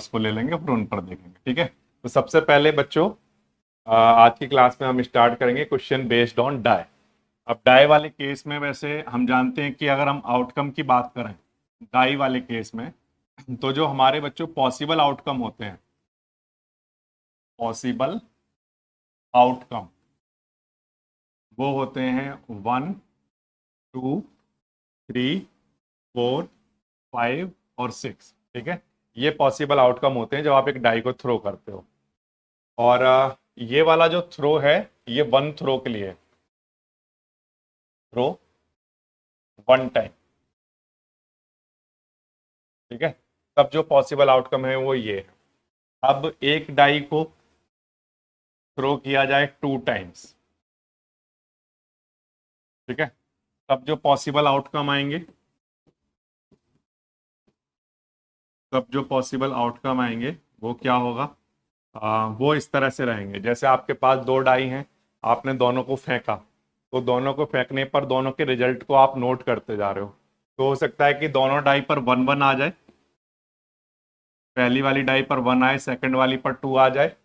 उसको ले लेंगे फिर उन पर देखेंगे। ठीक है, तो सबसे पहले बच्चों आज की क्लास में हम स्टार्ट करेंगे क्वेश्चन बेस्ड ऑन डाई। अब डाई वाले केस में वैसे हम जानते हैं कि अगर हम आउटकम की बात करें डाई वाले केस में, तो जो हमारे बच्चों पॉसिबल आउटकम होते हैं, पॉसिबल आउटकम वो होते हैं 1 2 3 4 5 और 6। ठीक है, ये पॉसिबल आउटकम होते हैं जब आप एक डाई को थ्रो करते हो। और ये वाला जो थ्रो है ये 1 थ्रो के लिए है, थ्रो 1 टाइम। ठीक है, तब जो पॉसिबल आउटकम है वो ये है। अब एक डाई को थ्रो किया जाए 2 टाइम्स, ठीक है, तब जो पॉसिबल आउटकम आएंगे, वो क्या होगा, वो इस तरह से रहेंगे। जैसे आपके पास 2 डाई हैं, आपने दोनों को फेंका, तो दोनों को फेंकने पर दोनों के रिजल्ट को आप नोट करते जा रहे हो। तो हो सकता है कि दोनों डाई पर 1 1 आ जाए, पहली वाली डाई पर 1 आए, सेकंड वाली पर 2 आ जाए,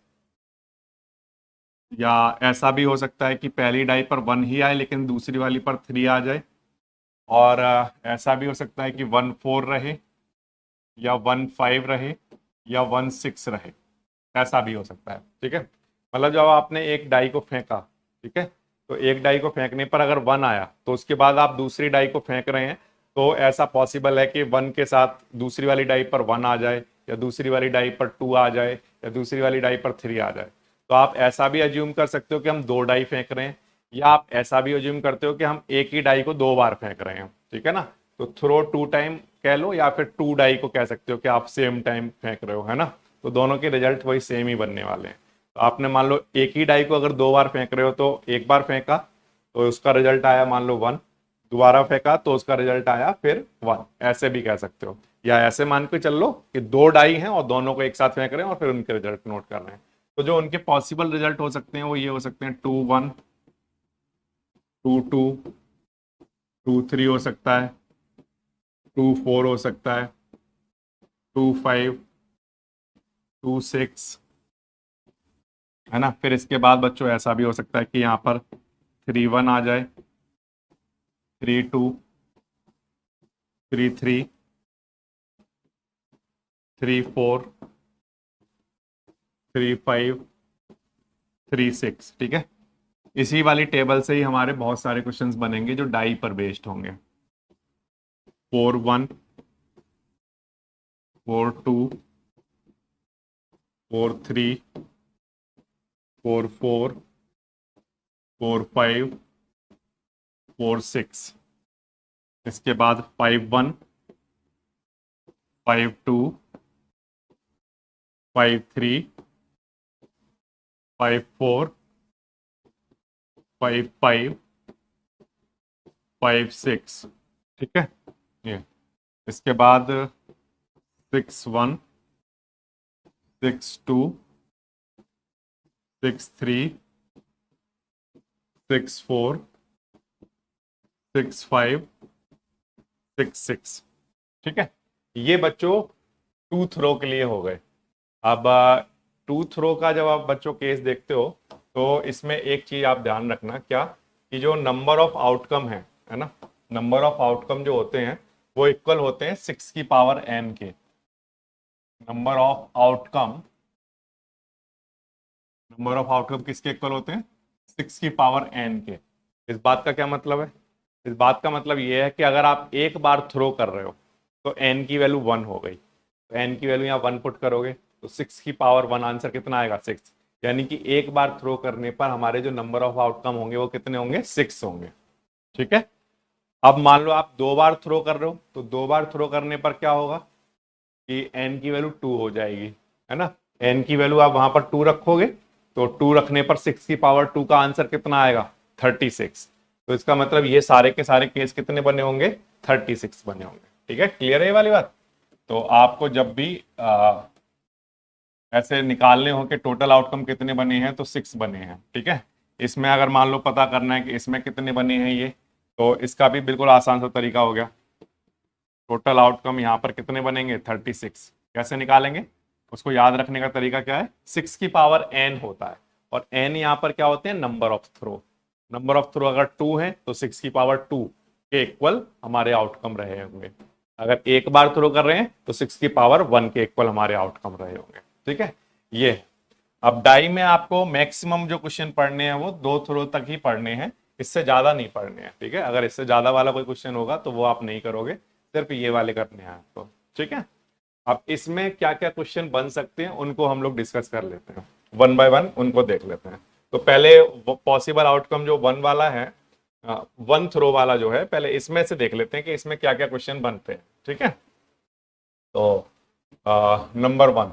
या ऐसा भी हो सकता है कि पहली डाई पर 1 ही आए लेकिन दूसरी वाली पर 3 आ जाए, और ऐसा भी हो सकता है कि 1 4 रहे, या 1 5 रहे, या 1 6 रहे, ऐसा भी हो सकता है। ठीक है, मतलब जब आपने एक डाई को फेंका, ठीक है, तो एक डाई को फेंकने पर अगर 1 आया तो उसके बाद आप दूसरी डाई को फेंक रहे हैं, तो ऐसा पॉसिबल है कि 1 के साथ दूसरी वाली डाई पर 1 आ जाए, या दूसरी वाली डाई पर 2 आ जाए, या दूसरी वाली डाई पर 3 आ जाए। तो आप ऐसा भी अज्यूम कर सकते हो कि हम 2 डाई फेंक रहे हैं, या आप ऐसा भी अज्यूम करते हो कि हम एक ही डाई को 2 बार फेंक रहे हैं। ठीक है ना, तो थ्रो 2 टाइम कह लो, या फिर 2 डाई को कह सकते हो कि आप सेम टाइम फेंक रहे हो, है ना। तो दोनों के रिजल्ट वही सेम ही बनने वाले हैं। तो आपने मान लो एक ही डाई को अगर 2 बार फेंक रहे हो, तो एक बार फेंका तो उसका रिजल्ट आया मान लो 1, दोबारा फेंका तो उसका रिजल्ट आया फिर 1, ऐसे भी कह सकते हो। या ऐसे मान के चल लो कि 2 डाई हैं और दोनों को एक साथ फेंक रहे हैं और फिर उनके रिजल्ट नोट कर रहे हैं। तो जो उनके पॉसिबल रिजल्ट हो सकते हैं वो ये हो सकते हैं 2 1 2 2 2 3 हो सकता है, 2 4 हो सकता है, 2 5 2 6, है ना। फिर इसके बाद बच्चों ऐसा भी हो सकता है कि यहाँ पर 3 1 आ जाए, 3 2 3 3 3 4 3 5 3 6। ठीक है, इसी वाली टेबल से ही हमारे बहुत सारे क्वेश्चंस बनेंगे जो डाई पर बेस्ड होंगे। 4 1 4 2 4 3 4 4 4 5 4 6। इसके बाद 5 1 5 2 5 3 5 4 5 5 5 6। ठीक है, ये इसके बाद 6 1 6 2 6 3 6 4 6 5 6 6। ठीक है, ये बच्चों 2 थ्रो के लिए हो गए। अब 2 थ्रो का जब आप बच्चों केस देखते हो तो इसमें एक चीज आप ध्यान रखना, क्या, कि जो नंबर ऑफ आउटकम है ना, नंबर ऑफ आउटकम जो होते हैं वो इक्वल होते हैं 6 की पावर n के। नंबर ऑफ आउटकम किसके इक्वल होते हैं, 6 की पावर n के। इस बात का क्या मतलब है, इस बात का मतलब ये है कि अगर आप एक बार थ्रो कर रहे हो तो n की वैल्यू 1 हो गई, तो n की वैल्यू यहाँ 1 पुट करोगे तो 6 की पावर 1 आंसर कितना आएगा, 6। यानी कि एक बार थ्रो करने पर हमारे जो नंबर ऑफ आउटकम होंगे वो कितने होंगे, 6 होंगे। ठीक है, अब मान लो आप 2 बार थ्रो कर रहे हो, तो 2 बार थ्रो करने पर क्या होगा कि n की वैल्यू 2 हो जाएगी, है ना। n की वैल्यू आप वहां पर 2 रखोगे तो 2 रखने पर 6 की पावर 2 का आंसर कितना आएगा, 36। तो इसका मतलब ये सारे के सारे केस कितने बने होंगे, 36 बने होंगे। ठीक है, क्लियर है ये वाली बात। तो आपको जब भी ऐसे निकालने हो कि टोटल आउटकम कितने बने हैं तो 6 बने हैं। ठीक है, इसमें अगर मान लो पता करना है कि इसमें कितने बने हैं ये, तो इसका भी बिल्कुल आसान सा तरीका हो गया। टोटल आउटकम यहाँ पर कितने बनेंगे, 36। कैसे निकालेंगे, उसको याद रखने का तरीका क्या है, 6 की पावर n होता है, और n यहाँ पर क्या होते हैं, number of throw. Number of throw अगर 2 है तो 6 की पावर 2 के इक्वल हमारे आउटकम रहे होंगे। अगर एक बार थ्रो कर रहे हैं तो 6 की पावर 1 के इक्वल हमारे आउटकम रहे होंगे। ठीक है, ये अब डाई में आपको मैक्सिमम जो क्वेश्चन पढ़ने हैं वो 2 थ्रो तक ही पढ़ने हैं, इससे ज्यादा नहीं पढ़ने हैं। ठीक है, अगर इससे ज्यादा वाला कोई क्वेश्चन होगा तो वो आप नहीं करोगे, सिर्फ ये वाले करने हैं आपको। ठीक है, अब इसमें क्या क्या क्वेश्चन बन सकते हैं उनको हम लोग डिस्कस कर लेते हैं, वन बाय वन उनको देख लेते हैं। तो पहले पॉसिबल आउटकम जो 1 वाला है, 1 थ्रो वाला जो है, पहले इसमें से देख लेते हैं कि इसमें क्या क्या क्वेश्चन बनते हैं। ठीक है, तो नंबर 1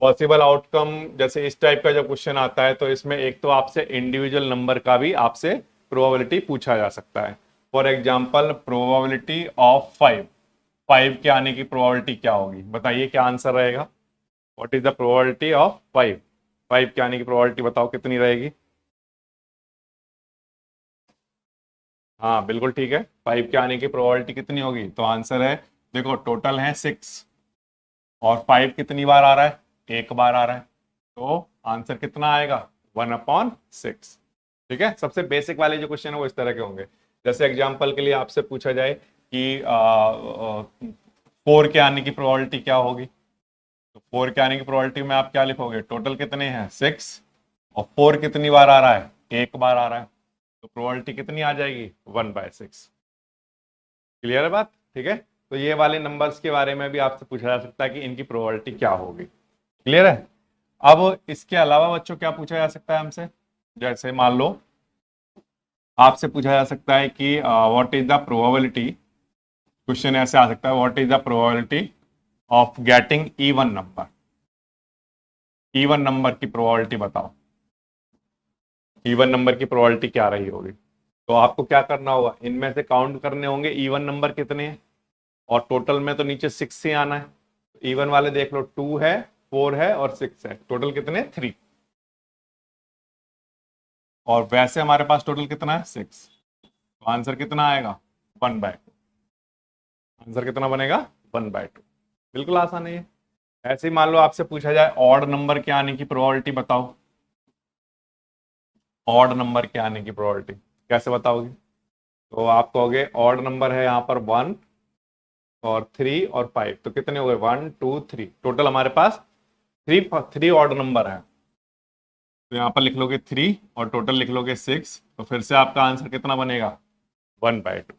पॉसिबल आउटकम, जैसे इस टाइप का जब क्वेश्चन आता है तो इसमें एक तो आपसे इंडिविजुअल नंबर का भी आपसे प्रोबेबिलिटी पूछा जा सकता है। फॉर एग्जांपल प्रोबेबिलिटी ऑफ 5 के आने की प्रोबेबिलिटी क्या होगी, बताइए क्या आंसर रहेगा। What is the probability of 5 के आने की प्रोबेबिलिटी बताओ कितनी रहेगी। हाँ बिल्कुल ठीक है, 5 के आने की प्रोबेबिलिटी कितनी होगी, तो आंसर है, देखो टोटल है 6 और 5 कितनी बार आ रहा है, एक बार आ रहा है, तो आंसर कितना आएगा, 1/6। ठीक है, सबसे बेसिक वाले जो क्वेश्चन है वो इस तरह के होंगे। जैसे एग्जांपल के लिए आपसे पूछा जाए कि 4 के आने की प्रोबेबिलिटी क्या होगी, तो 4 के आने की प्रोबेबिलिटी में आप क्या लिखोगे, टोटल कितने हैं 6 और 4 कितनी बार आ रहा है, एक बार आ रहा है, तो प्रोबेबिलिटी कितनी आ जाएगी, 1/6। क्लियर है बात। ठीक है, तो ये वाले नंबर्स के बारे में भी आपसे पूछा जा सकता है कि इनकी प्रोबेबिलिटी क्या होगी। क्लियर है। अब इसके अलावा बच्चों क्या पूछा जा सकता है हमसे, जैसे मान लो आपसे पूछा जा सकता है कि what is the probability, question ऐसे आ सकता है, what is the probability of getting even number, even number की प्रोबेबिलिटी बताओ, इवन नंबर की प्रोबेबिलिटी क्या रही होगी। तो आपको क्या करना होगा, इनमें से काउंट करने होंगे इवन नंबर कितने हैं, और टोटल में तो नीचे 6 से आना है, इवन वाले देख लो 2 है, 4 है और 6 है, टोटल कितने 3, और वैसे हमारे पास टोटल कितना है 6, तो आंसर कितना आएगा 1/2। आंसर कितना बनेगा 1/2। बिल्कुल आसान है ये। ऐसे ही मान लो आपसे पूछा जाए ऑड नंबर के आने की प्रोबेबिलिटी बताओ, ऑड नंबर के आने की प्रोबेबिलिटी कैसे बताओगे, तो आप कहोगे ऑड नंबर है यहाँ पर 1 और 3 और 5, तो कितने हो गए 1 2 3, टोटल हमारे पास 3 ऑड नंबर है, तो यहाँ पर लिख लोगे 3 और टोटल लिख लोगे 6, तो फिर से आपका आंसर कितना बनेगा 1/2।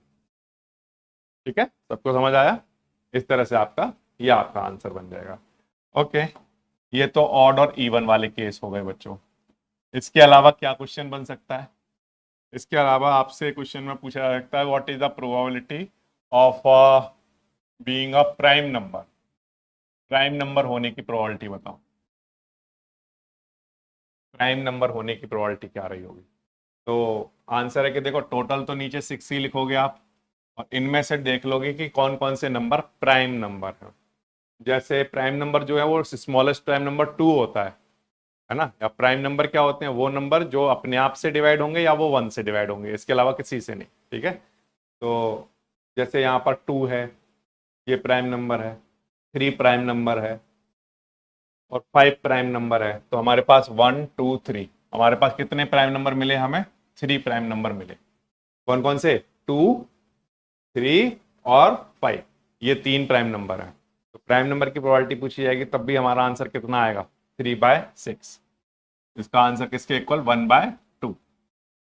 ठीक है, सबको समझ आया, इस तरह से आपका ये आपका आंसर बन जाएगा। ओके, ये तो ऑड और इवन वाले केस हो गए बच्चों। इसके अलावा क्या क्वेश्चन बन सकता है, इसके अलावा आपसे क्वेश्चन में पूछा जा सकता है what is the probability of being a prime number, prime number होने की प्रोबेबिलिटी बताओ, प्राइम नंबर होने की प्रोबेबिलिटी क्या रही होगी। तो आंसर है कि देखो टोटल तो नीचे 6 ही लिखोगे आप, और इनमें से देख लोगे कि कौन कौन से नंबर प्राइम नंबर है। जैसे प्राइम नंबर जो है वो स्मॉलेस्ट प्राइम नंबर 2 होता है ना, या प्राइम नंबर क्या होते हैं, वो नंबर जो अपने आप से डिवाइड होंगे या वो 1 से डिवाइड होंगे, इसके अलावा किसी से नहीं। ठीक है, तो जैसे यहाँ पर 2 है, ये प्राइम नंबर है, 3 प्राइम नंबर है और 5 प्राइम नंबर है, तो हमारे पास 1 2 3, हमारे पास कितने प्राइम नंबर मिले, हमें 3 प्राइम नंबर मिले। कौन कौन से, 2 3 और 5, ये 3 प्राइम नंबर है। तो प्राइम नंबर की प्रोबेबिलिटी पूछी जाएगी तब भी हमारा आंसर कितना आएगा 3/6, इसका आंसर किसके इक्वल 1/2।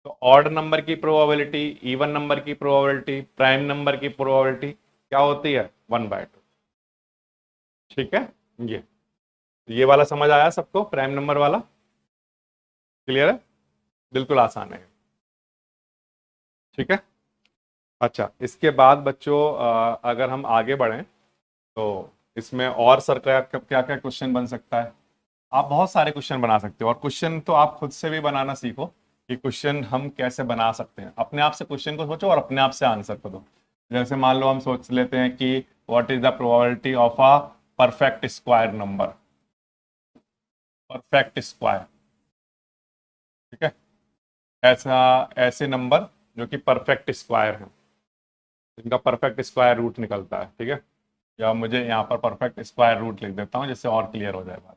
तो ऑड नंबर की प्रोबेबिलिटी, इवन नंबर की प्रोबेबिलिटी, प्राइम नंबर की प्रोबेबिलिटी क्या होती है 1/2। ठीक है, ये वाला समझ आया सबको, प्राइम नंबर वाला क्लियर है, बिल्कुल आसान है। ठीक है, अच्छा इसके बाद बच्चों अगर हम आगे बढ़ें तो इसमें और सर क्या क्या क्या क्वेश्चन बन सकता है, आप बहुत सारे क्वेश्चन बना सकते हो, और क्वेश्चन तो आप खुद से भी बनाना सीखो कि क्वेश्चन हम कैसे बना सकते हैं। अपने आप से क्वेश्चन को सोचो और अपने आप से आंसर करो। जैसे मान लो हम सोच लेते हैं कि what is the probability of a perfect square number, perfect square. ठीक है, ऐसा ऐसे नंबर जो कि परफेक्ट स्क्वायर है, जिनका परफेक्ट स्क्वायर रूट निकलता है। ठीक है, या मुझे यहाँ पर परफेक्ट स्क्वायर रूट लिख देता हूँ जिससे और क्लियर हो जाए बात।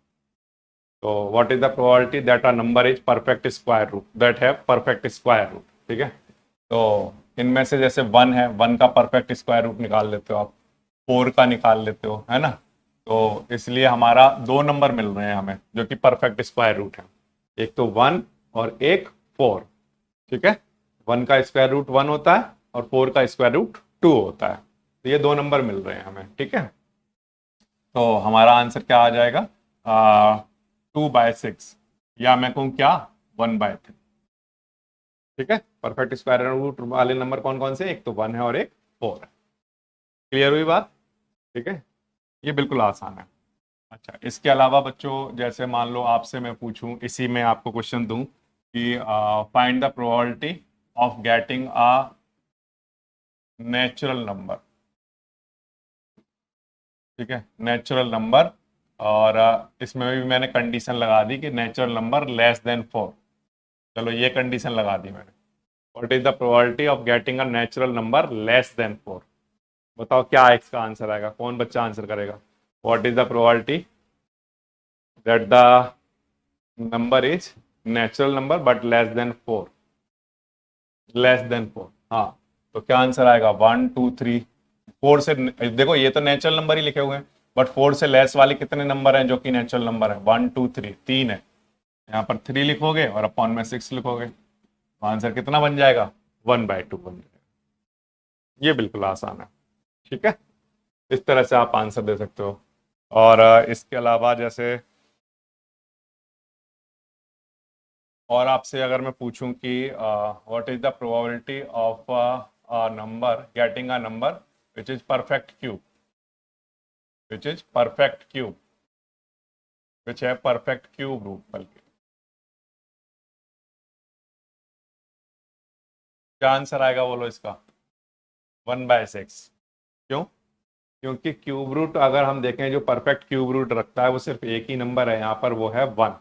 तो what is the probability that a number is perfect square root, that है परफेक्ट स्क्वायर रूट, ठीक है। तो इनमें से जैसे 1 है, 1 का परफेक्ट स्क्वायर रूट निकाल लेते हो आप, 4 का निकाल लेते हो, है ना। तो इसलिए हमारा 2 नंबर मिल रहे हैं हमें जो कि परफेक्ट स्क्वायर रूट है, एक तो 1 और एक 4, ठीक है। 1 का स्क्वायर रूट 1 होता है और 4 का स्क्वायर रूट 2 होता है। तो ये 2 नंबर मिल रहे हैं हमें, ठीक है। तो हमारा आंसर क्या आ जाएगा, 2/6, या मैं कहूँ क्या, 1/3, ठीक है। परफेक्ट स्क्वायर रूट वाले नंबर कौन कौन से, एक तो 1 है और एक 4 है। क्लियर हुई बात, ठीक है। ये बिल्कुल आसान है। अच्छा, इसके अलावा बच्चों जैसे मान लो आपसे मैं पूछूं, इसी में आपको क्वेश्चन दूं कि find the probability of getting a natural number, ठीक है, नेचुरल नंबर। और इसमें भी मैंने कंडीशन लगा दी कि नेचुरल नंबर लेस देन 4। चलो ये कंडीशन लगा दी मैंने। What is the probability of getting a natural number less than 4? बताओ क्या इसका आंसर आएगा, कौन बच्चा आंसर करेगा। What is the probability that the number is natural number but less than 4, less than 4। हाँ, तो क्या आंसर आएगा, 1 2 3 4 से, देखो ये तो नेचुरल नंबर ही लिखे हुए हैं, बट 4 से लेस वाले कितने नंबर हैं जो कि नेचुरल नंबर है, 1 2 3, 3 है। यहाँ पर 3 लिखोगे और अपॉन में 6 लिखोगे, तो आंसर कितना बन जाएगा, 1/2 बन जाएगा। ये बिल्कुल आसान है, ठीक है। इस तरह से आप आंसर दे सकते हो। और इसके अलावा जैसे और आपसे अगर मैं पूछूं कि what is the probability of a number getting a number which is perfect cube, which is perfect cube, which है परफेक्ट क्यूब रूट, बल्कि क्या आंसर आएगा बोलो इसका, 1/6। क्यों, क्योंकि क्यूब रूट अगर हम देखें जो परफेक्ट क्यूब रूट रखता है वो सिर्फ एक ही नंबर है, यहाँ पर वो है 1,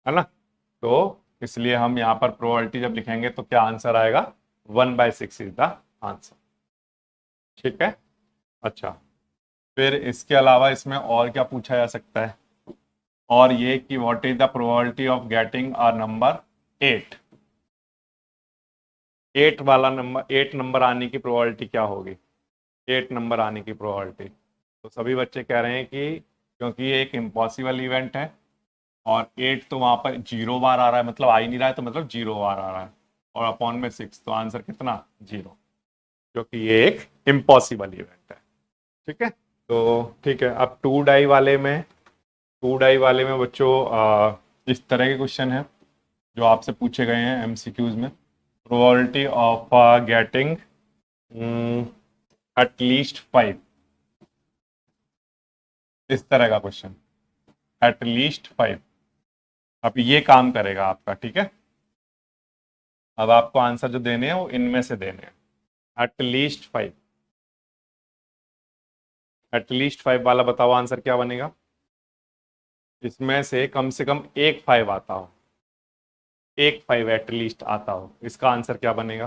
है ना। तो इसलिए हम यहाँ पर प्रोबेबिलिटी जब लिखेंगे तो क्या आंसर आएगा, 1/6 इज द आंसर, ठीक है। अच्छा, फिर इसके अलावा इसमें और क्या पूछा जा सकता है, और ये कि what is the probability of getting a number 8, 8 वाला नंबर, 8 नंबर आने की प्रोबेबिलिटी क्या होगी, 8 नंबर आने की प्रोबेबिलिटी। तो सभी बच्चे कह रहे हैं कि क्योंकि ये एक इम्पॉसिबल इवेंट है और 8 तो वहां पर 0 बार आ रहा है, मतलब आ ही नहीं रहा है, तो मतलब 0 बार आ रहा है, और अपॉन में 6, तो आंसर कितना, 0, क्योंकि ये एक इम्पॉसिबल इवेंट है, ठीक है। तो ठीक है, अब टू डाई वाले में बच्चों इस तरह के क्वेश्चन है जो आपसे पूछे गए हैं एमसीक्यूज में। प्रोबेबिलिटी ऑफ गेटिंग एटलीस्ट 5, इस तरह का क्वेश्चन, एटलीस्ट 5। अब ये काम करेगा आपका, ठीक है। अब आपको आंसर जो देने हैं वो इनमें से देने हैं, एटलीस्ट 5, एटलीस्ट 5 वाला बताओ आंसर क्या बनेगा, इसमें से कम एक 5 आता हो, एक 5 एटलीस्ट आता हो, इसका आंसर क्या बनेगा।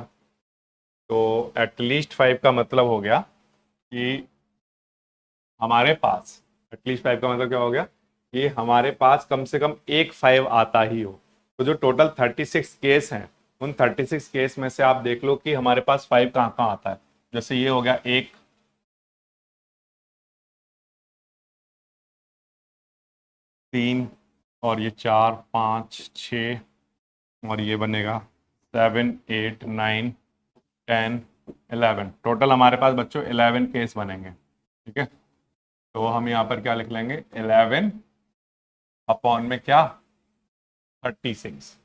तो एटलीस्ट 5 का मतलब हो गया कि हमारे पास, एटलीस्ट 5 का मतलब क्या हो गया कि हमारे पास कम से कम एक 5 आता ही हो। तो जो टोटल 36 केस हैं, उन 36 केस में से आप देख लो कि हमारे पास 5 कहाँ कहाँ आता है। जैसे ये हो गया 1, 3, और ये 4 5 6, और ये बनेगा 7 8 9 10 11, टोटल हमारे पास बच्चों 11 केस बनेंगे, ठीक है। तो हम यहाँ पर क्या लिख लेंगे, 11 अपॉन में क्या, 36,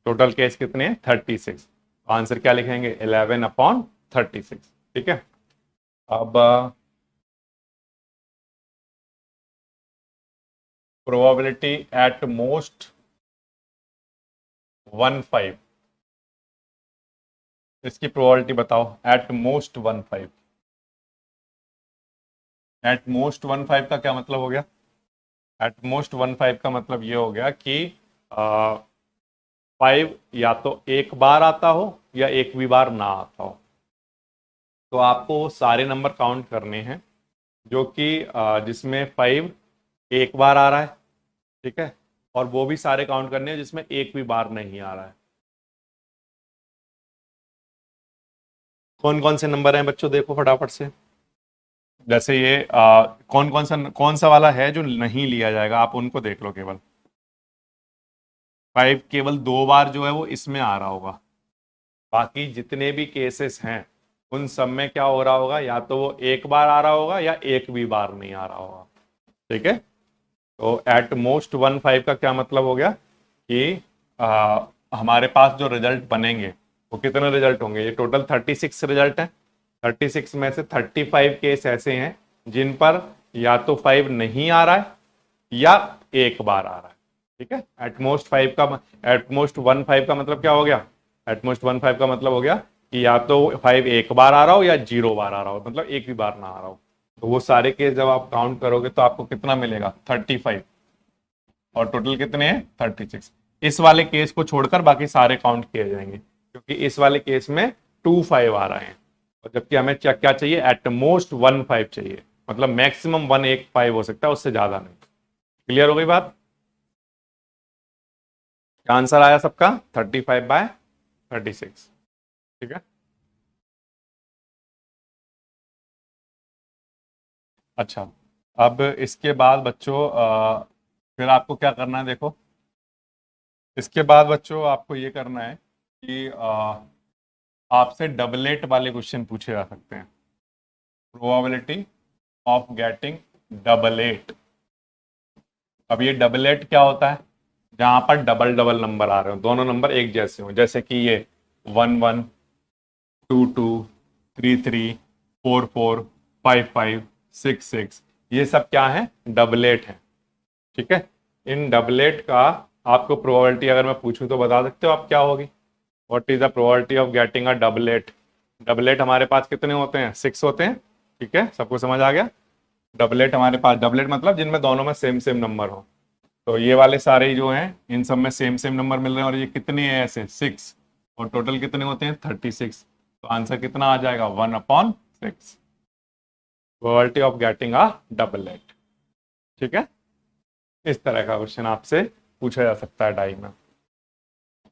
टोटल केस कितने हैं, 36, आंसर क्या लिखेंगे, 11/36, ठीक है। अब प्रोबेबिलिटी एट मोस्ट 1/5, इसकी प्रोबेबिलिटी बताओ, एट मोस्ट 1/5, एट मोस्ट 1/5 का क्या मतलब हो गया, एट मोस्ट 1/5 का मतलब ये हो गया कि 5 या तो एक बार आता हो या एक भी बार ना आता हो। तो आपको सारे नंबर काउंट करने हैं जो कि जिसमें 5 एक बार आ रहा है, ठीक है, और वो भी सारे काउंट करने हैं जिसमें एक भी बार नहीं आ रहा है। कौन कौन से नंबर हैं बच्चों, देखो फटाफट से। जैसे ये कौन सा वाला है जो नहीं लिया जाएगा, आप उनको देख लो केवल। 5 केवल 2 बार जो है वो इसमें आ रहा होगा, बाकी जितने भी केसेस हैं उन सब में क्या हो रहा होगा, या तो वो एक बार आ रहा होगा या एक भी बार नहीं आ रहा होगा। ठीक है, तो एट मोस्ट 1 5 का क्या मतलब हो गया कि हमारे पास जो रिजल्ट बनेंगे वो कितने रिजल्ट होंगे, ये टोटल 36 रिजल्ट हैं। 36 में से 35 केस ऐसे हैं जिन पर या तो 5 नहीं आ रहा है या एक बार आ रहा है। ठीक है, एटमोस्ट 1 5 का मतलब क्या हो गया, एटमोस्ट 1 5 का मतलब हो गया कि या तो 5 एक बार आ रहा हो या 0 बार आ रहा हो, मतलब एक भी बार ना आ रहा हो। तो वो सारे केस जब आप काउंट करोगे तो आपको कितना मिलेगा, 35, और टोटल कितने हैं, 36। इस वाले केस को छोड़कर बाकी सारे काउंट किए जाएंगे, क्योंकि इस वाले केस में 2 5 आ रहे हैं, और जबकि हमें क्या चाहिए, एट मोस्ट 1 5 चाहिए, मतलब मैक्सिमम 1 1 5 हो सकता है, उससे ज्यादा नहीं। क्लियर हो गई बात। क्या आंसर आया सबका, 35/36। ठीक है, अच्छा। अब इसके बाद बच्चों फिर आपको क्या करना है, देखो इसके बाद बच्चों आपको ये करना है कि आपसे डबलेट वाले क्वेश्चन पूछे जा सकते हैं। Probability of getting doublet. अब ये डबलेट क्या होता है, जहां पर डबल डबल नंबर आ रहे हो, दोनों नंबर एक जैसे हो, जैसे कि ये 1 1, 2 2, 3 3, 4 4, 5 5, 6 6, ये सब क्या है, डबलेट है। ठीक है, इन डबलेट का आपको प्रोबेबिलिटी अगर मैं पूछूं तो बता सकते हो आप क्या होगी, what is the probability of getting a doublet. Doublet हमारे पास कितने होते हैं, 6 होते हैं। ठीक है, सबको समझ आ गया। डबलेट हमारे पास, डबलेट मतलब जिनमें दोनों में सेम सेम नंबर हो। तो ये वाले सारे जो हैं इन सब में सेम सेम नंबर मिल रहे हैं, और ये कितने हैं ऐसे, 6, और टोटल कितने होते हैं, 36। तो आंसर कितना आ जाएगा, 1/6, probability of getting a doublet. ठीक है, इस तरह का क्वेश्चन आपसे पूछा जा सकता है डाई में।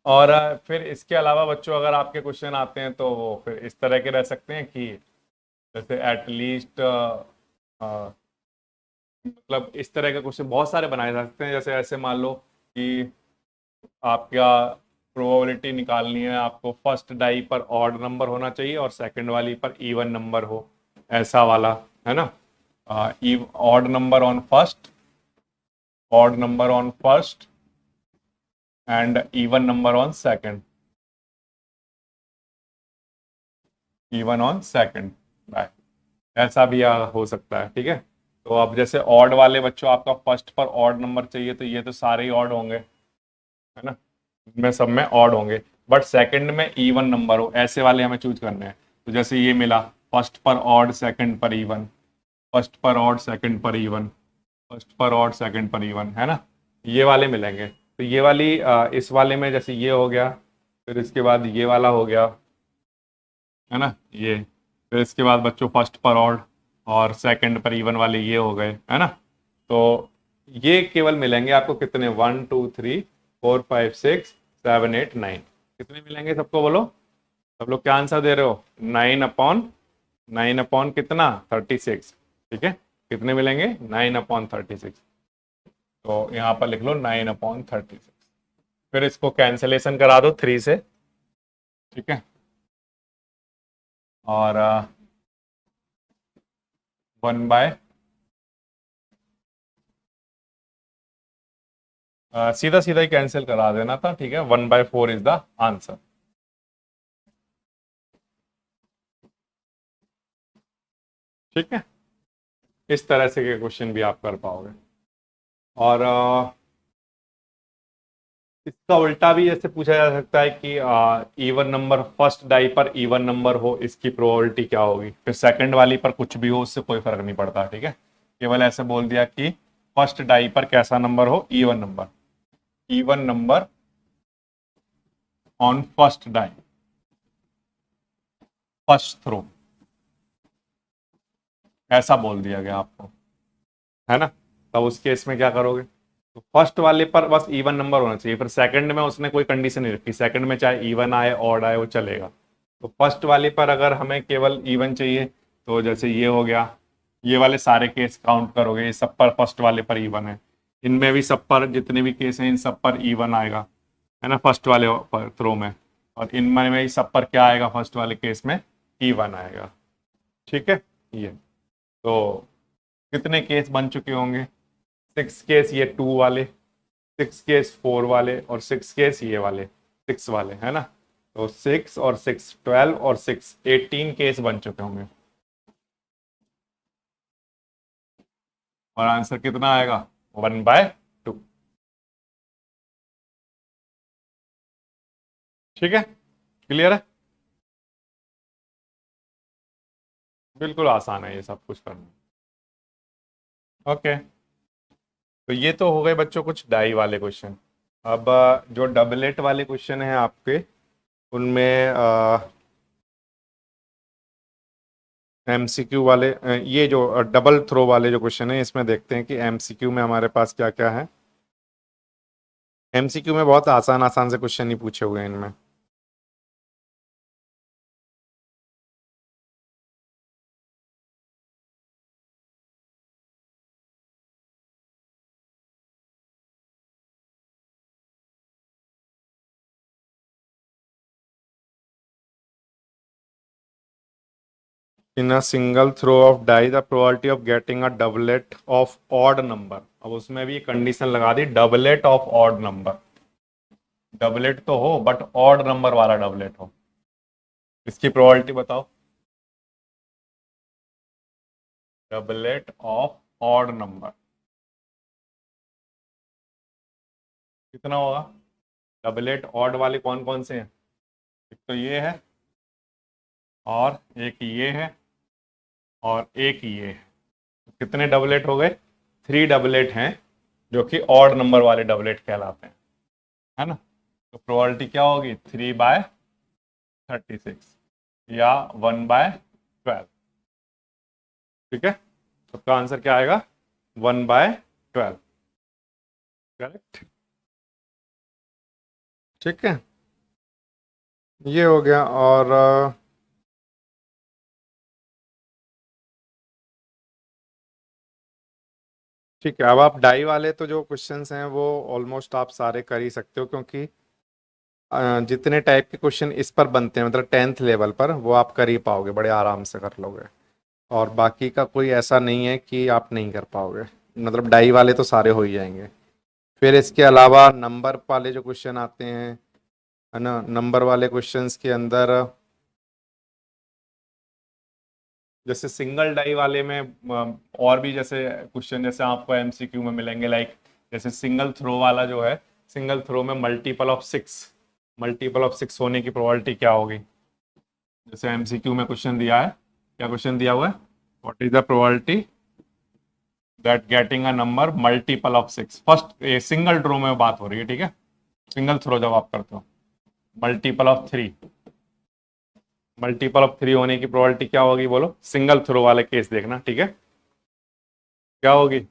और फिर इसके अलावा बच्चों अगर आपके क्वेश्चन आते हैं तो वो फिर इस तरह के रह सकते हैं कि जैसे एटलीस्ट मतलब इस तरह के क्वेश्चन बहुत सारे बनाए जा सकते हैं। जैसे ऐसे मान लो कि आपका प्रोबेबिलिटी निकालनी है, आपको फर्स्ट डाई पर ऑड नंबर होना चाहिए और सेकंड वाली पर इवन नंबर हो, ऐसा वाला, है ना। Odd number on first, odd number on first and even number on second, even on second, ऐसा भी हो सकता है। ठीक है, तो अब जैसे ऑड वाले बच्चों आपका फर्स्ट पर ऑड नंबर चाहिए, तो ये तो सारे ही ऑड होंगे, है ना, इनमें सब में ऑड होंगे। बट सेकंड में इवन नंबर हो, ऐसे वाले हमें चूज करने हैं। तो जैसे ये मिला, फर्स्ट पर ऑड सेकंड पर इवन, फर्स्ट पर ऑड सेकंड पर इवन, फर्स्ट पर ऑड सेकंड पर इवन, है ना, ये वाले मिलेंगे। तो ये वाली इस वाले में जैसे ये हो गया, फिर इसके बाद ये वाला हो गया, है ना, ये, फिर इसके बाद बच्चों फर्स्ट पर ऑड और सेकंड पर इवन वाले ये हो गए, है ना। तो ये केवल मिलेंगे आपको कितने, 1 2 3 4 5 6 7 8 9, कितने मिलेंगे सबको बोलो, सब लोग क्या आंसर दे रहे हो, 9/9 कितना, 36। ठीक है, कितने मिलेंगे, 9/36। तो यहाँ पर लिख लो 9/36, फिर इसको कैंसिलेशन करा दो 3 से। ठीक है, और 1 सीधा सीधा ही कैंसिल करा देना था। ठीक है, 1/4 इज द आंसर। ठीक है, इस तरह से के क्वेश्चन भी आप कर पाओगे। और इसका उल्टा भी ऐसे पूछा जा सकता है कि इवन नंबर फर्स्ट डाई पर इवन नंबर हो, इसकी प्रोबेबिलिटी क्या होगी। फिर सेकंड वाली पर कुछ भी हो, उससे कोई फर्क नहीं पड़ता। ठीक है, केवल ऐसे बोल दिया कि फर्स्ट डाई पर कैसा नंबर हो, even number, even number on first die, first throw, ऐसा बोल दिया गया आपको, है ना। तब उस केस में क्या करोगे, तो फर्स्ट वाले पर बस इवन नंबर होना चाहिए, फिर सेकंड में उसने कोई कंडीशन नहीं रखी, सेकंड में चाहे इवन आए ऑड आए वो चलेगा। तो फर्स्ट वाले पर अगर हमें केवल इवन चाहिए, तो जैसे ये हो गया, ये वाले सारे केस काउंट करोगे, ये सब पर फर्स्ट वाले पर इवन है, इनमें भी सब पर जितने भी केस हैं इन सब पर इवन आएगा, है ना, फर्स्ट वाले पर थ्रो में, और इनमें में ही सब पर क्या आएगा, फर्स्ट वाले केस में इवन आएगा। ठीक है, ये तो कितने केस बन चुके होंगे, 6 केस ये 2 वाले, 6 केस 4 वाले, और 6 केस ये वाले 6 वाले, है ना। तो 6 और 6 12 और 6 18 केस बन चुके होंगे, और आंसर कितना आएगा, 1/2। ठीक है, क्लियर है, बिल्कुल आसान है ये सब कुछ करना। ओके, तो ये तो हो गए बच्चों कुछ डाई वाले क्वेश्चन। अब जो डबलेट वाले क्वेश्चन हैं आपके, उनमें एमसीक्यू वाले ये जो डबल थ्रो वाले जो क्वेश्चन है, इसमें देखते हैं कि एमसीक्यू में हमारे पास क्या क्या है। एमसीक्यू में बहुत आसान आसान से क्वेश्चन ही पूछे हुए हैं इनमें। In a single throw of die the probability of getting a doublet of odd number, अब उसमें भी कंडीशन लगा दी, doublet of odd number, doublet तो हो बट ऑड नंबर वाला डबलेट हो, इसकी प्रोबेबिलिटी बताओ, डबलेट ऑफ ऑड नंबर कितना होगा। डबलेट ऑड वाले कौन कौन से हैं, एक तो ये है, और एक ये है, और एक ये है, तो कितने डबलेट हो गए, 3 डबलेट हैं, जो कि ऑड नंबर वाले डबलेट कहलाते हैं, है ना। तो प्रोबेबिलिटी क्या होगी, 3/36 या 1/12। ठीक है, तो इसका आंसर क्या आएगा, 1/12। करेक्ट, ठीक है, ये हो गया। और ठीक है, अब आप डाई वाले तो जो क्वेश्चंस हैं वो ऑलमोस्ट आप सारे कर ही सकते हो, क्योंकि जितने टाइप के क्वेश्चन इस पर बनते हैं, मतलब 10th लेवल पर, वो आप कर ही पाओगे, बड़े आराम से कर लोगे, और बाकी का कोई ऐसा नहीं है कि आप नहीं कर पाओगे, मतलब डाई वाले तो सारे हो ही जाएंगे। फिर इसके अलावा नंबर वाले जो क्वेश्चन आते हैं, है ना, नंबर वाले क्वेश्चंस के अंदर जैसे सिंगल डाई वाले में और भी जैसे क्वेश्चन जैसे आपको एमसीक्यू में मिलेंगे, लाइक जैसे सिंगल थ्रो वाला जो है, सिंगल थ्रो में मल्टीपल ऑफ 6 होने की प्रोबेबिलिटी क्या होगी। जैसे एमसीक्यू में क्वेश्चन दिया है, क्या क्वेश्चन दिया हुआ है, what is the probability that getting a number multiple of 6, first single throw में बात हो रही है, ठीक है, सिंगल थ्रो जब आप करते हो, मल्टीपल ऑफ 3, मल्टीपल ऑफ 3 होने की प्रोबेबिलिटी क्या होगी, बोलो, सिंगल थ्रो वाले केस देखना, ठीक है, क्या होगी।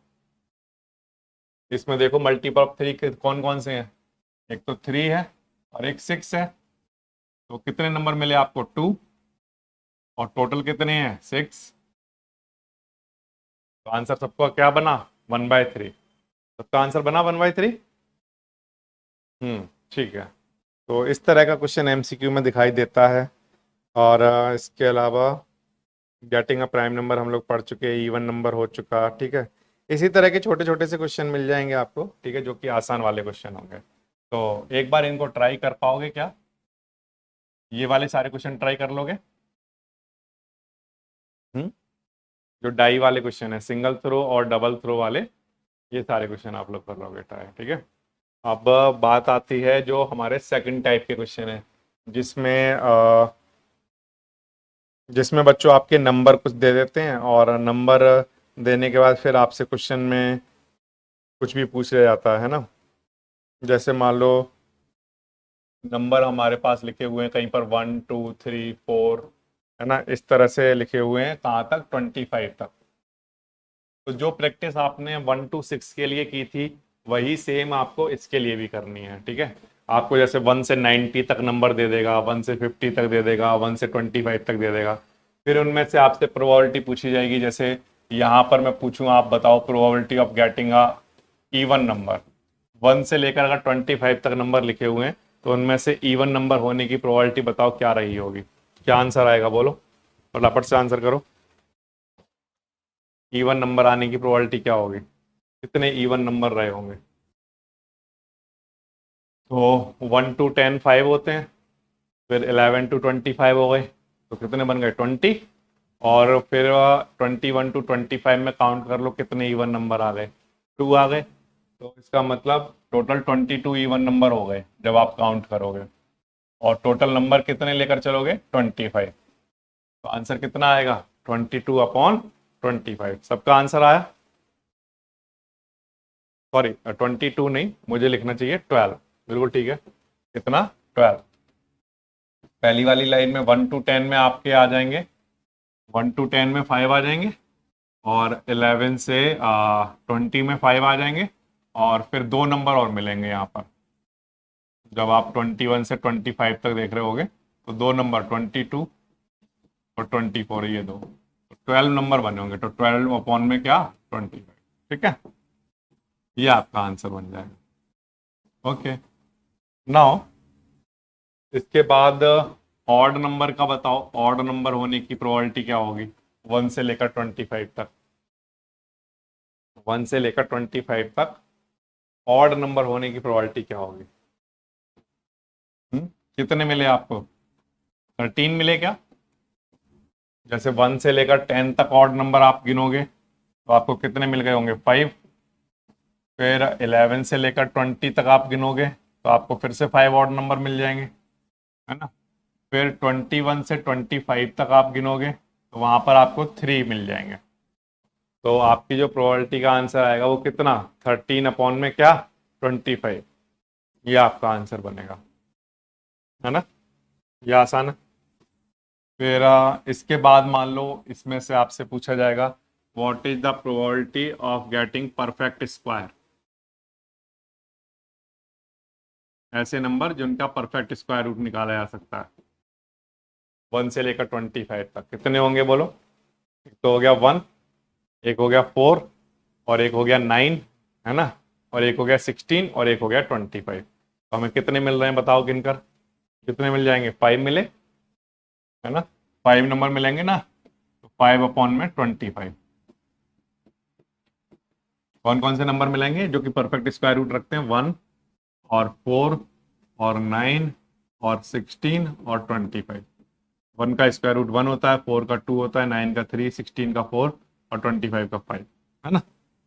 इसमें देखो मल्टीपल ऑफ 3 कौन कौन से हैं, एक तो 3 है और एक 6 है, तो कितने नंबर मिले आपको, 2, और टोटल कितने हैं, 6, तो आंसर सबका क्या बना, 1/3, सबका आंसर बना 1/3। ठीक है, तो इस तरह का क्वेश्चन एमसीक्यू में दिखाई देता है। और इसके अलावा गेटिंग अ प्राइम नंबर हम लोग पढ़ चुके हैं, इवन नंबर हो चुका, ठीक है। इसी तरह के छोटे छोटे से क्वेश्चन मिल जाएंगे आपको, ठीक है, जो कि आसान वाले क्वेश्चन होंगे। तो एक बार इनको ट्राई कर पाओगे क्या, ये वाले सारे क्वेश्चन ट्राई कर लोगे। हम्म, जो डाई वाले क्वेश्चन है, सिंगल थ्रो और डबल थ्रो वाले, ये सारे क्वेश्चन आप लोग कर लोगे ट्राई, ठीक है। अब बात आती है जो हमारे सेकंड टाइप के क्वेश्चन है, जिसमें जिसमें बच्चों आपके नंबर कुछ दे देते हैं, और नंबर देने के बाद फिर आपसे क्वेश्चन में कुछ भी पूछ लिया जाता है ना। जैसे मान लो नंबर हमारे पास लिखे हुए हैं कहीं पर 1 2 3 4, है ना, इस तरह से लिखे हुए हैं, कहाँ तक, 25 तक। तो जो प्रैक्टिस आपने 1 to 6 के लिए की थी वही सेम आपको इसके लिए भी करनी है, ठीक है। आपको जैसे 1 से 90 तक नंबर दे देगा, 1 से 50 तक दे देगा, 1 से 25 तक दे देगा। फिर उनमें से आपसे प्रोबेबिलिटी पूछी जाएगी। जैसे यहाँ पर मैं पूछूँ, आप बताओ probability of getting a even number. 1 से लेकर अगर 25 तक नंबर लिखे हुए हैं तो उनमें से इवन नंबर होने की प्रोबेबिलिटी बताओ क्या रही होगी। क्या आंसर आएगा बोलो, फटाफट से आंसर करो। इवन नंबर आने की प्रोबेबिलिटी क्या होगी, कितने इवन नंबर रहे होंगे। तो 1 to 10 5 होते हैं, फिर 11 to 25 हो गए, तो कितने बन गए 20। और फिर 21 to 25 में काउंट कर लो कितने इवन नंबर आ गए, 2 आ गए। तो इसका मतलब टोटल 22 इवन नंबर हो गए जब आप काउंट करोगे। और टोटल नंबर कितने लेकर चलोगे 25। तो आंसर कितना आएगा 22/25। सबका आंसर आया। सॉरी 22 नहीं, मुझे लिखना चाहिए 12। बिल्कुल ठीक है, कितना 12। पहली वाली लाइन में 1 to 10 में आपके आ जाएंगे, 1 to 10 में 5 आ जाएंगे, और 11 से 20 में 5 आ जाएंगे। और फिर 2 नंबर और मिलेंगे यहाँ पर। जब आप 21 से 25 तक देख रहे होगे तो 2 नंबर 22 और 24, ये दो, तो 12 नंबर बने होंगे। तो 12 अपॉन में क्या 25, ठीक है। ये आपका आंसर बन जाएगा। ओके, नाउ इसके बाद ऑड नंबर का बताओ। ऑड नंबर होने की प्रोबेबिलिटी क्या होगी 1 से लेकर 25 तक। 1 से लेकर 25 तक ऑड नंबर होने की प्रोबेबिलिटी क्या होगी। कितने मिले आपको 13 मिले क्या। जैसे 1 से लेकर 10 तक ऑड नंबर आप गिनोगे तो आपको कितने मिल गए होंगे 5। फिर 11 से लेकर 20 तक आप गिनोगे तो आपको फिर से 5 ऑड नंबर मिल जाएंगे, है ना। फिर 21 से 25 तक आप गिनोगे तो वहां पर आपको 3 मिल जाएंगे। तो आपकी जो प्रोबेबिलिटी का आंसर आएगा वो कितना 13 अपॉन में क्या 25। ये आपका आंसर बनेगा, है ना। ये आसान है। फिर इसके बाद मान लो इसमें से आपसे पूछा जाएगा what is the probability of getting perfect square. ऐसे नंबर जिनका परफेक्ट स्क्वायर रूट निकाला जा सकता है। 1 से लेकर 25 तक कितने होंगे बोलो। एक तो हो गया 1, एक हो गया 4, और एक हो गया 9, है ना, और एक हो गया 16, और एक हो गया 25। तो हमें कितने मिल रहे हैं बताओ गिनकर। कितने मिल जाएंगे 5 मिले, है ना। 5 नंबर मिलेंगे ना, तो 5 अपॉन में 25। कौन कौन से नंबर मिलेंगे जो कि परफेक्ट स्क्वायर रूट रखते हैं 1 और 4 और 9 और 16 और 25। 1 का स्क्वायर रूट 1 होता है, 4 का 2 होता है, 9 का 3, 16 का 4 और 25 का 5, है ना।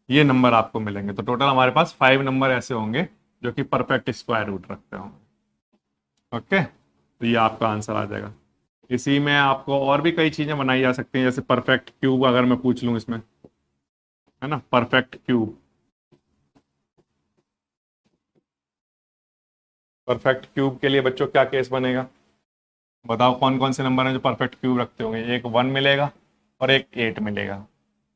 ये नंबर आपको मिलेंगे। तो टोटल हमारे पास 5 नंबर ऐसे होंगे जो कि परफेक्ट स्क्वायर रूट रखते होंगे। ओके, तो ये आपका आंसर आ जाएगा। इसी में आपको और भी कई चीजें बनाई जा सकती हैं, जैसे परफेक्ट क्यूब अगर मैं पूछ लूँ इसमें, है ना, परफेक्ट क्यूब। परफेक्ट क्यूब के लिए बच्चों क्या केस बनेगा बताओ। कौन कौन से नंबर हैं जो परफेक्ट क्यूब रखते होंगे। एक 1 मिलेगा और एक 8 मिलेगा।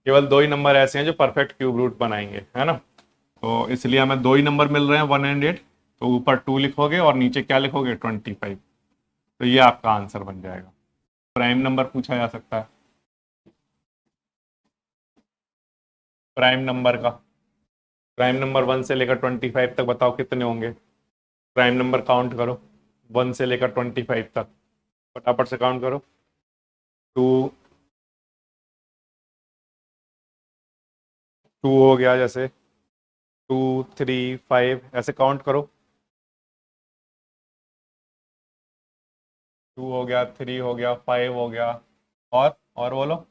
केवल 2 ही नंबर ऐसे हैं जो परफेक्ट क्यूब रूट बनाएंगे, है ना। तो इसलिए हमें 2 ही नंबर मिल रहे हैं 1 एंड 8। तो ऊपर 2 लिखोगे और नीचे क्या लिखोगे 25। तो ये आपका आंसर बन जाएगा। प्राइम नंबर पूछा जा सकता है। प्राइम नंबर का, प्राइम नंबर 1 से लेकर 25 तक बताओ कितने होंगे। प्राइम नंबर काउंट करो 1 से लेकर 25 तक, फटाफट से काउंट करो। 2, 2 हो गया, जैसे 2, 3, 5 ऐसे काउंट करो। 2 हो गया, 3 हो गया, 5 हो गया, और बोलो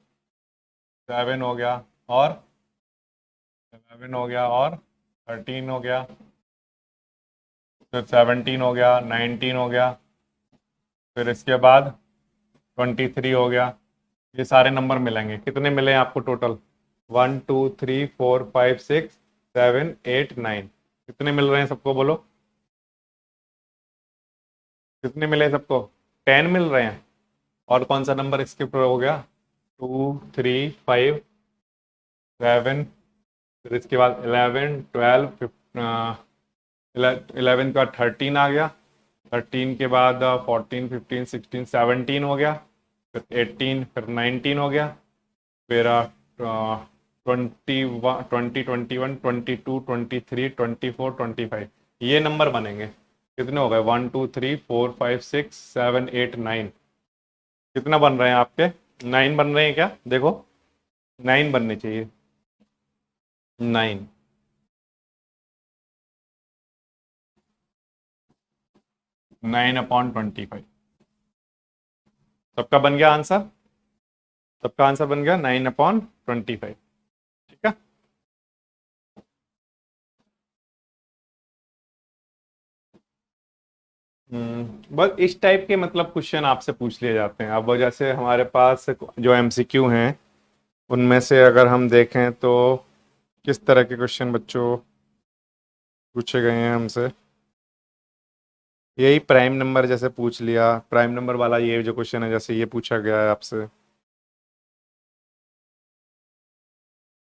7 हो गया, और 11 हो गया, और 13 हो गया, फिर 17 हो गया, 19 हो गया, फिर इसके बाद 23 हो गया। ये सारे नंबर मिलेंगे। कितने मिले हैं आपको टोटल 1 2 3 4 5 6 7 8 9। कितने मिल रहे हैं सबको बोलो। कितने मिले सबको 10 मिल रहे हैं। और कौन सा नंबर स्किप हो गया 2 3 5 11, फिर इसके बाद 11, 12, 11 के बाद 13 आ गया, 13 के बाद 14, 15, 16, 17 हो गया, फिर 18, फिर 19 हो गया, फिर 20, 21, 22, 23, 24, 25, ये नंबर बनेंगे। कितने हो गए? 1 2 3 4 5 6 7 8 9। कितना बन रहे हैं आपके? 9 बन रहे हैं क्या? देखो 9 बनने चाहिए। 9, 9/25। सबका बन गया आंसर? सबका आंसर बन गया 9/25। ठीक है। बस इस टाइप के मतलब क्वेश्चन आपसे पूछ लिए जाते हैं। अब जैसे हमारे पास जो एमसीक्यू हैं उनमें से अगर हम देखें तो किस तरह के क्वेश्चन बच्चों पूछे गए हैं हमसे, यही प्राइम नंबर जैसे पूछ लिया, प्राइम नंबर वाला ये जो क्वेश्चन है जैसे ये पूछा गया है आपसे।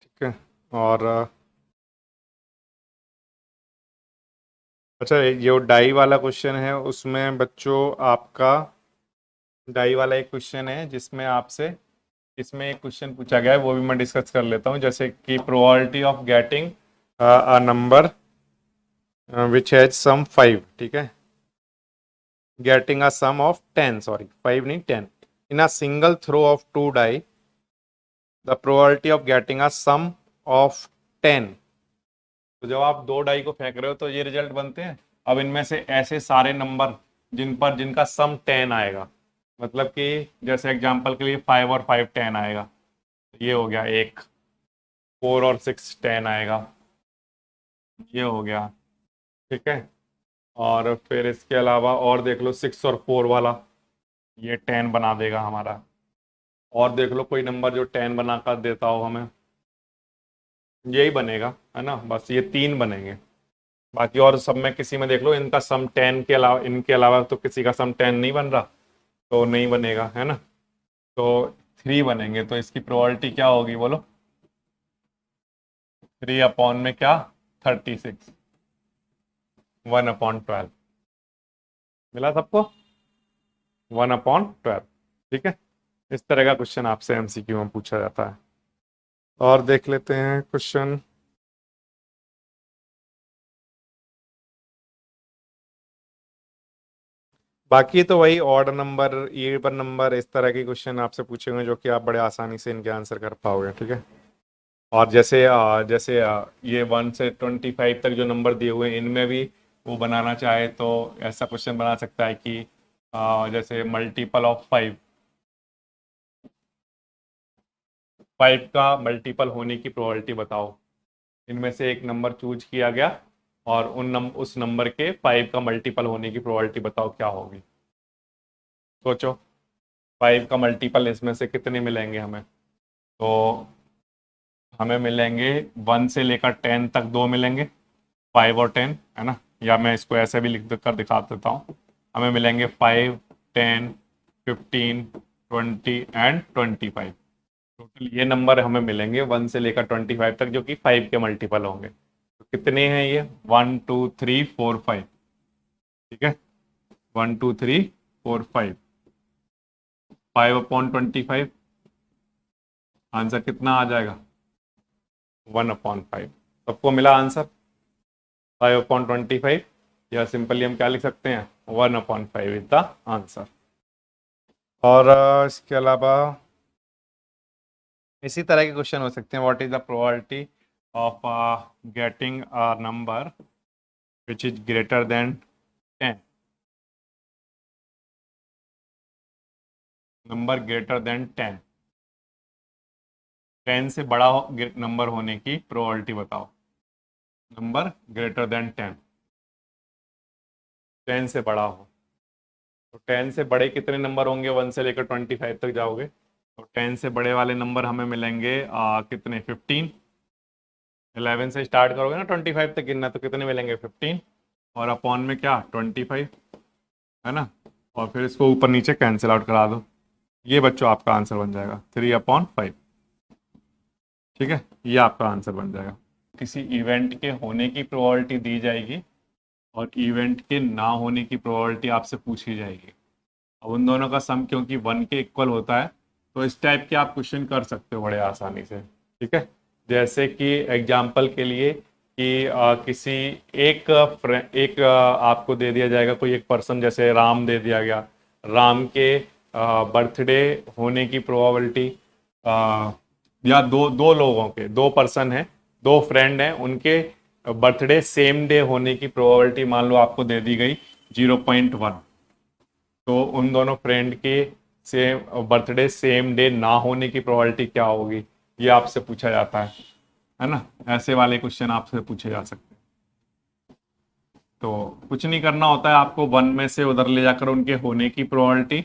ठीक है। और अच्छा, ये डाई वाला क्वेश्चन है उसमें बच्चों आपका डाई वाला एक क्वेश्चन है जिसमें आपसे इसमें एक क्वेश्चन पूछा गया है, वो भी मैं डिस्कस कर लेता हूँ। जैसे कि probability of getting a number which has sum 5। ठीक है, getting a sum of 10, sorry 5 नहीं 10, in a single throw of 2 die, the probability of getting a sum of 10। तो जब आप दो डाई को फेंक रहे हो तो ये रिजल्ट बनते हैं। अब इनमें से ऐसे सारे नंबर जिनका सम 10 आएगा, मतलब कि जैसे एग्जांपल के लिए 5 और 5 10 आएगा, ये हो गया एक। 4 और 6 10 आएगा, ये हो गया। ठीक है। और फिर इसके अलावा और देख लो 6 और 4 वाला, ये 10 बना देगा हमारा। और देख लो कोई नंबर जो 10 बना कर देता हो हमें, यही बनेगा, है ना। बस ये तीन बनेंगे। बाकी और सब में किसी में देख लो इनका सम 10 के अलावा, इनके अलावा तो किसी का सम 10 नहीं बन रहा, तो नहीं बनेगा, है ना। तो 3 बनेंगे। तो इसकी प्रोबेबिलिटी क्या होगी बोलो? 3 अपॉन में क्या? 36, 1/12। मिला सबको? 1/12। ठीक है। इस तरह का क्वेश्चन आपसे एमसीक्यू में पूछा जाता है। और देख लेते हैं क्वेश्चन। बाकी तो वही ऑड नंबर, इवन नंबर, इस तरह के क्वेश्चन आपसे पूछेंगे जो कि आप बड़े आसानी से इनके आंसर कर पाओगे। ठीक है। और ये 1 से 25 तक जो नंबर दिए हुए हैं इनमें भी वो बनाना चाहे तो ऐसा क्वेश्चन बना सकता है कि जैसे मल्टीपल ऑफ 5, 5 का मल्टीपल होने की प्रोबेबिलिटी बताओ। इनमें से एक नंबर चूज किया गया और उस नंबर के 5 का मल्टीपल होने की प्रोबेबिलिटी बताओ क्या होगी। सोचो, 5 का मल्टीपल इसमें से कितने मिलेंगे हमें? तो हमें मिलेंगे 1 से लेकर 10 तक, दो मिलेंगे, 5 और 10, है ना। या मैं इसको ऐसे भी लिख कर दिखा देता हूँ। हमें मिलेंगे 5, 10, 15, 20 एंड 25। टोटल ये नंबर हमें मिलेंगे 1 से लेकर 25 तक, जो कि 5 के मल्टीपल होंगे। तो कितने हैं ये? 1 2 3 4 5। ठीक है, 1 2 3 4 5। 5/25, आंसर कितना आ जाएगा? 1/5। सबको मिला आंसर 5/25, या सिंपली हम क्या लिख सकते हैं? 1/5 इज द आंसर। और इसके अलावा इसी तरह के क्वेश्चन हो सकते हैं। What is the probability of getting a number which is greater than 10? Number greater than 10, 10 से बड़ा नंबर होने की प्रोबेबिलिटी बताओ। नंबर ग्रेटर देन 10, 10 से बड़ा हो। तो 10 से बड़े कितने नंबर होंगे? 1 से लेकर 25 तक जाओगे तो 10 से बड़े वाले नंबर हमें मिलेंगे कितने? 15। 11 से स्टार्ट करोगे ना 25 तक गिनना, तो कितने मिलेंगे? 15। और अपॉन में क्या? 25, है ना। और फिर इसको ऊपर नीचे कैंसिल आउट करा दो। ये बच्चों आपका आंसर बन जाएगा 3/5। ठीक है, ये आपका आंसर बन जाएगा। किसी इवेंट के होने की प्रोबेबिलिटी दी जाएगी और इवेंट के ना होने की प्रोबेबिलिटी आपसे पूछी जाएगी। अब उन दोनों का सम क्योंकि 1 के इक्वल होता है, तो इस टाइप के आप क्वेश्चन कर सकते हो बड़े आसानी से। ठीक है, जैसे कि एग्जाम्पल के लिए कि किसी एक आपको दे दिया जाएगा कोई एक पर्सन, जैसे राम दे दिया गया, राम के बर्थडे होने की प्रोबेबिलिटी, या दो लोगों के, दो पर्सन हैं, दो फ्रेंड हैं, उनके बर्थडे सेम डे होने की प्रोबेबिलिटी मान लो आपको दे दी गई 0.1। तो उन दोनों फ्रेंड के सेम बर्थडे सेम डे ना होने की प्रोबेबिलिटी क्या होगी, ये आपसे पूछा जाता है ना। ऐसे वाले क्वेश्चन आपसे पूछे जा सकते हैं। तो कुछ नहीं करना होता है आपको, 1 में से उधर ले जाकर उनके होने की प्रोबेबिलिटी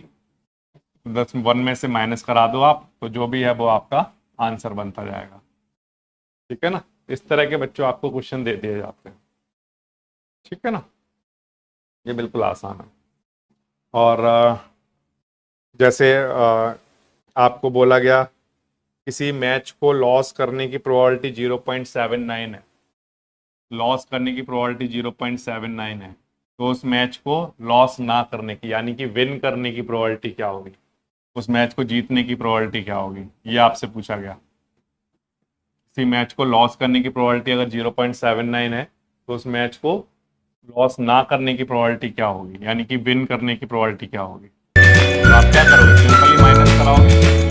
1 में से माइनस करा दो आप, तो जो भी है वो आपका आंसर बनता जाएगा। ठीक है ना, इस तरह के बच्चों आपको क्वेश्चन दे दिए जाते हैं। ठीक है ना, ये बिल्कुल आसान है। और जैसे आपको बोला गया किसी मैच को लॉस करने की प्रोबेबिलिटी 0.79 है, लॉस करने की प्रोबेबिलिटी 0.79 है, तो उस मैच को लॉस ना करने की यानी कि विन करने की प्रोबेबिलिटी क्या होगी, उस मैच को जीतने की प्रोबेबिलिटी क्या होगी, ये आपसे पूछा गया। किसी मैच को लॉस करने की प्रोबेबिलिटी अगर 0.79 है, तो उस मैच को लॉस ना करने की प्रोबेबिलिटी क्या होगी, यानी कि विन करने की प्रोबेबिलिटी क्या होगी। तो आप क्या करोगे, सिंपली माइनस कराओगे।